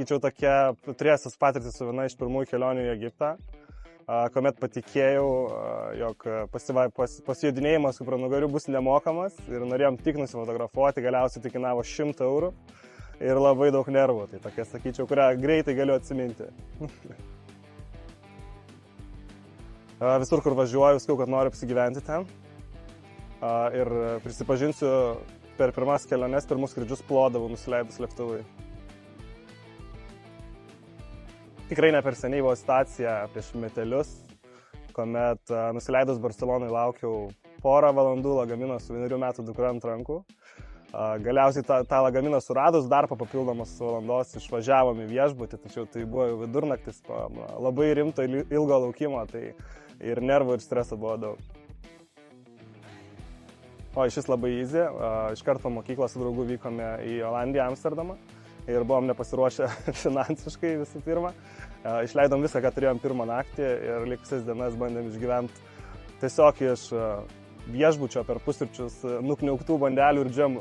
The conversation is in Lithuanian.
sakyčiau, tokia turėjusios patirtis su viena iš pirmųjų kelionių į Egiptą, kuomet patikėjau, jog pasijudinėjimas kupranugariu bus nemokamas ir norėjom tik nusifotografuoti, galiausiai tai kainavo 100 eurų ir labai daug nervų, tai tokia, sakyčiau, kurią greitai galiu atsiminti. Visur, kur važiuoju, sakau, kad noriu apsigyventi ten ir prisipažinsiu, per pirmas keliones, pirmus skrydžius plodavau nusileidus lėktuvui. Tikrai ne per seniai buvo situacija prieš metelius, kuomet nusileidus Barcelonai laukiau porą valandų lagaminą su 1 metų dukra ant rankų. Galiausiai tą lagaminą suradus, dar po papildomos valandos išvažiavom į viešbutį, tačiau tai buvo jau vidurnaktis, labai rimto ilgo laukimo, tai ir nervų ir streso buvo daug. O šis labai easy, iškart po mokyklos su draugu vykome į Olandiją, Amsterdamą ir buvom nepasiruošę finansiškai visų pirma. Išleidom visą, ką turėjom pirmą naktį ir likusias dienas bandėm išgyventi tiesiog iš viešbučio per pusryčius nukniauktų bandelių ir džemų.